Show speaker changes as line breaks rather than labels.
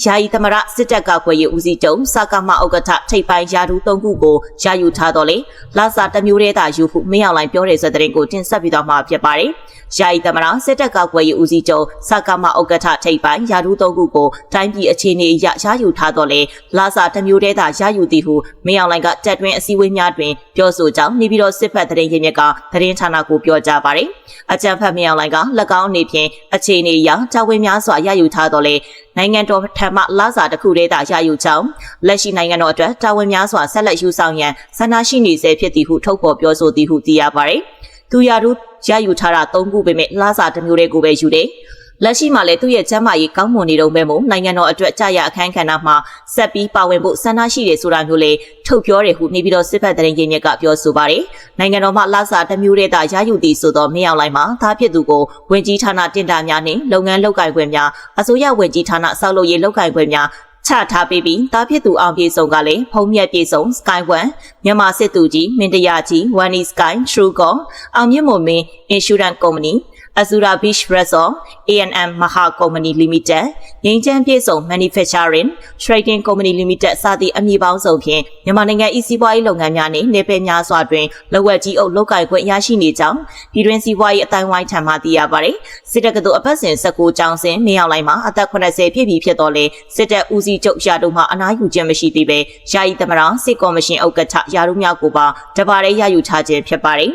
ယာယီသမရစစ်တပ်ကကွယ်ရေးဦးစီးချုပ်စကမဥက္ကဋ္ဌထိပ်ပိုင်းယာဒူး၃ခုကိုရယူထားတော့လေလာစာတစ်မျိုးတည်းသာယူဖို့မင်းအောင်လှိုင်ပြောတဲ့ဆိုတဲ့သတင်းကိုတင်ဆက်ပြီးတော့မှာဖြစ်ပါတယ်။ယာယီသမရစစ်တပ်ကကွယ်ရေးဦးစီးချုပ်စကမဥက္ကဋ္ဌထိပ်ပိုင်းယာဒူး၃ခုကိုတိုင်းပြည်အခြေအနေအရရယူထားတော့လေလာစာတစ်မျိုးတည်းသာရယူသည်ဟုမင်းအောင်လှိုင်ကတက်တွင်အစည်းအဝေးများတွင်ပြောဆိုကြောင်းနေပြည်တော်စစ်ဖက်သတင်းရင်းမြစ်ကသတင်းဌာနကိုပြောကြားပါတယ်။အကြံဖတ်မင်းအောင်လှိုင်က၎င်းအနေဖြင့်အခြေအနေအရတာဝန်များစွာရယူထားတော့လေနိုင်ငံတော်ထံမှလာစာတစ်ခုတည်းသာရယူကြောင်းလက်ရှိနိုင်ငံတော်အတွက်တာဝန်များစွာဆက်လက်ယူဆောင်ရန်ဆန္ဒရှိနေစေဖြစ်သည်ဟုထုတ်ဖော်ပြောဆိုသည်ဟုသိရပါတယ်။သူရတို့ရယူထားတာ၃ခုပဲမဲ့လာစာတစ်မျိုးတည်းကိုပဲယူတယ်။လက်ရှိမှာလည်းသူ့ရဲ့ကျန်းမာရေးကောင်းမွန်နေတော့မဲ့မို့နိုင်ငံတော်အတွက်ကြာရအခမ်းကဏ္ဍမှာဆက်ပြီးပါဝင်ဖို့ဆန္ဒရှိတယ်ဆိုတာမျိုးလေးထုတ်ပြောတယ်ဟုနေပြည်တော်စစ်ဖက်သတင်းရင်းမြစ်ကပြောဆိုပါတယ်။နိုင်ငံတော်မှလာစာတစ်မျိုးတည်းသာရယူသည်ဆိုတော့မင်းအောင်လှိုင်မှာသားဖြစ်သူကိုဝင်ကြီးဌာနတင်တာများနဲ့လုပ်ငန်းလုပ်ကိုင်ခွင့်များအစိုးရဝင်ကြီးဌာနဆောက်လုပ်ရေးလုပ်ကိုင်ခွင့်များချထားပေးပြီးတာဖြစ်သူအောင်ပြေဆုံးကလည်းဖုံးမြက်ပြေဆုံး Sky One မြန်မာစစ်သူကြီးမင်းတရားကြီး One Sky Trueco အောင်မြင့်မွန်မင်း Insurance Company Azura Beach Resort A&M Maha Company Limited ငိမ့်ချမ်းပြေဆုံး Manufacturing Trading Company Limited စသည့်အမည်ပေါင်းစုံဖြင့်မြန်မာနိုင်ငံ၏စီးပွားရေးလုပ်ငန်းများနှင့်နေပယ်များစွာတွင်လက်ဝက်ကြီးအုပ်လုပ်ကိုင်ခွင့်ရရှိနေကြောင်းပြည်တွင်းစီးပွားရေးအတိုင်းဝိုင်းထံမှသိရပါသည်စစ်တပ်ကတို့အပတ်စဉ်19ကျောင်းစဉ်မင်းအောင်လှိုင်မှာအသက်80ပြည့်ပြီဖြစ်တော်လဲစစ်တပ်ဦးစီးချုပ်ရာထူးမှအနားယူခြင်းမရှိသေးပဲယာယီသမရစစ်ကော်မရှင်ဥက္ကဋ္ဌရာထူးများကိုပါတပါးတည်းရယူထားခြင်းဖြစ်ပါတယ်